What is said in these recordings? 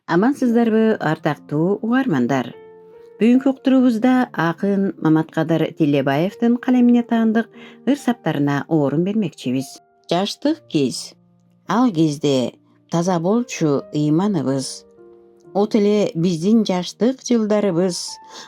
Амансыздарбы, ардактуу угармандар. Бүгүнкү уктуруубузда акын Маматкадыр Тилебаевдин калемине таандык ыр саптарына орун бермекчибиз. Жаштык кез. Ал кезде таза болчу ыйманыбыз. От эле биздин жаштык жылдарыбыз.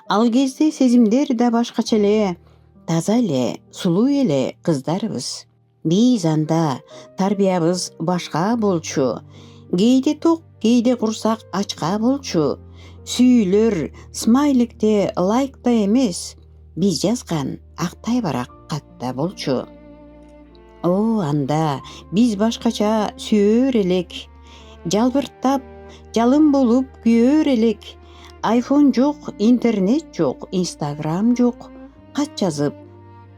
Ал кезде сезимдер да башкача эле, таза эле, сулуу эле кыздарбыз. Биз анда тарбиябыз башка болчу. Кээде ток, кээде курсак ачка болчу. Сүйүлөр смайликте, лайкта эмес, биз жазган актай барак катта болчу. О, анда биз башкача сүйөр элек. Жалбырттап, жалын болуп күйөр элек. Айфон жок, интернет жок, инстаграм жок. Кат жазып,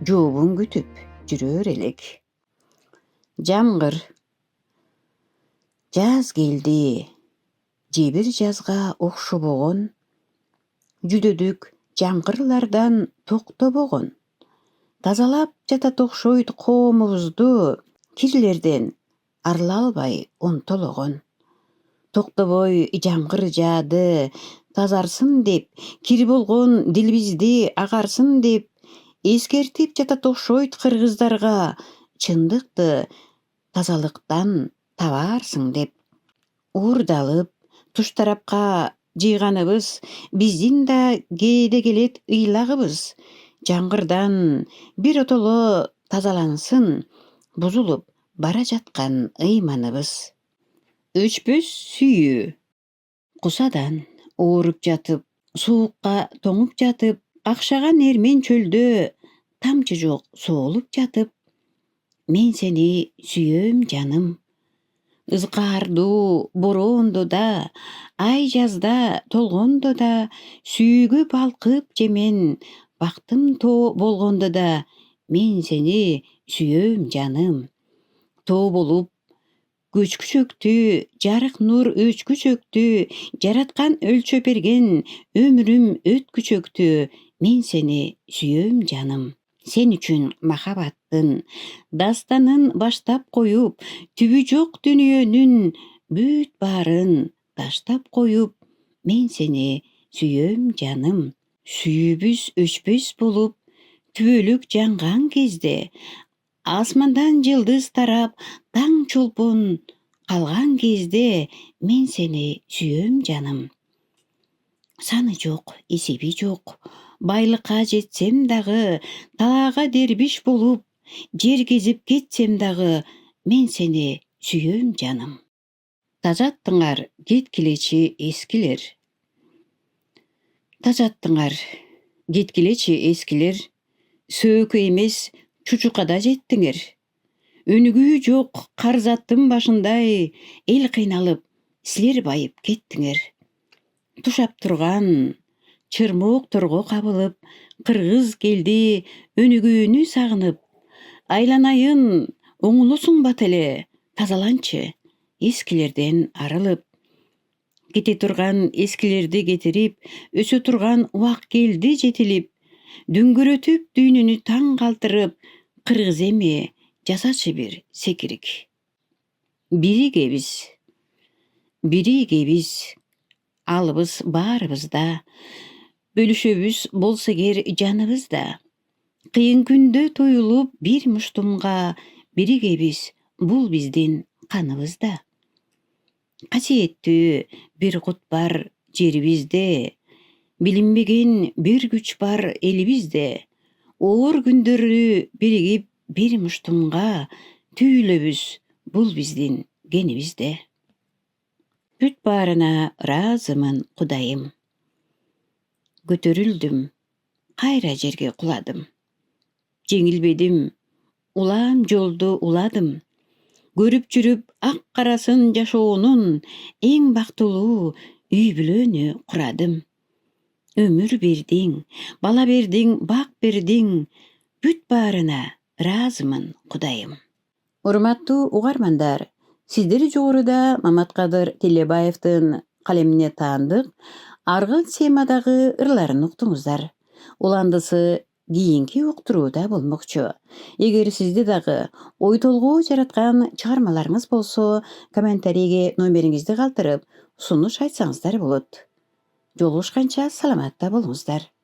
жообун күтүп жүрөр элек. Жамгыр. Жаз келди. Жебир жазга окшобогон. Жүдөдүк жамгырлардан токтобогон. Тазалап жатат окшойт коомубузду, кирлерден арыла албай онтологон. Токтобой жамгыр жаады, тазарсын деп, кир болгон дилибизди агарсын деп, эскертип жатат окшойт кыргыздарга, чындыкты тазалыктан табаарсың деп. Уурдалып, туш тарапка жыйганыбыз, биздин да кээде келет ыйлагыбыз. Жамгырдан бир отоло тазалансын, бузулуп бара жаткан ыйманыбыз. Өчпөс сүйүү. Кусадан ооруп жатып, суукка тоңуп жатып, акшаган эрмен чөлдө тамчы жок соолуп жатып, мен сени сүйөм жаным. Ызгаардуу бороондо да, ай жазда толгондо да, сүйүүгө балкып же мен бактым тоо болгондо да, мен сени сүйөм жаным. Тоо болуп көчкү чөктү, жарык нур өчкү чөктү, жараткан өлчөп берген өмүрүм өткү чөктү, мен сени сүйөм жаным. Сен үчүн махабаттын дастанын баштап коюп, түбү жок дүнүйөнүн бүт баарын таштап коюп, мен сени сүйөм жаным. Сүйүүбүз өчпөс болуп, түбөлүк жанган кезде, асмандан жылдыз тарап, таң чолпон калган кезде, мен сени сүйөм жаным. Саны жок, эсеби жок, байлыкка жетсем дагы, талаага дербиш болуп, жер кезип кетсем дагы, мен сени сүйөм жаным. Тажаттыңар кеткилечи эскилер. Тажаттыңар кеткилечи эскилер, сөөгө эмес чучукада жеттиңер. Өнүгүү жок карзаттын башындай, эл кыйналып, силер байып кеттиңер. Тушап турган чырмоокторго кабылып, кыргыз келди өнүгүүнү сагынып. Айланайын, оңолосуң бат эле, тазаланчы эскилерден арылып. Кете турган эскилерди кетирип, өсө турган убак келди жетилип. Дүңгүрөтүп дүйнөнү таң калтырып, кыргыз эми жасачы бир секирик. Биригебиз. Биригебиз. Алыбыз баарыбызда. Бөлүшөбүз болсо эгер жаныбызда. Кыйын күндө туюлуп бир муштумга, биригебиз, бул биздин каныбызда. Касиеттүү бир кут бар жерибизде, билинбеген бир күч бар элибизде. Оор күндөрү биригип бир муштумга, түйүлөбүз, бул биздин кенибизде. Бүт баарына ыраазымын Кудайым. Көтөрүлдүм, кайра жерге куладым. Жеңилбедим, улам жолду уладым. Көрүп жүрүп ак карасын жашоонун, эң бактылуу үй бүлөнү курадым. Өмүр бердиң, бала бердиң, бак бердиң, бүт баарына ыраазымын Кудайым. Урматтуу угармандар, сиздер жогоруда Маматкадыр Тилебаевдин калемине таандык аргы темадагы ырларын уктуңуздар. Уландысы кийинки уктурууда болмокчу. Эгер сизде дагы ой толгоо жараткан чыгармаларыңыз болсо, комментарийге номериңизди калтырып, sunuş aytsaňyzlar bolat. Joluşgança salamatda bolуңuzдар.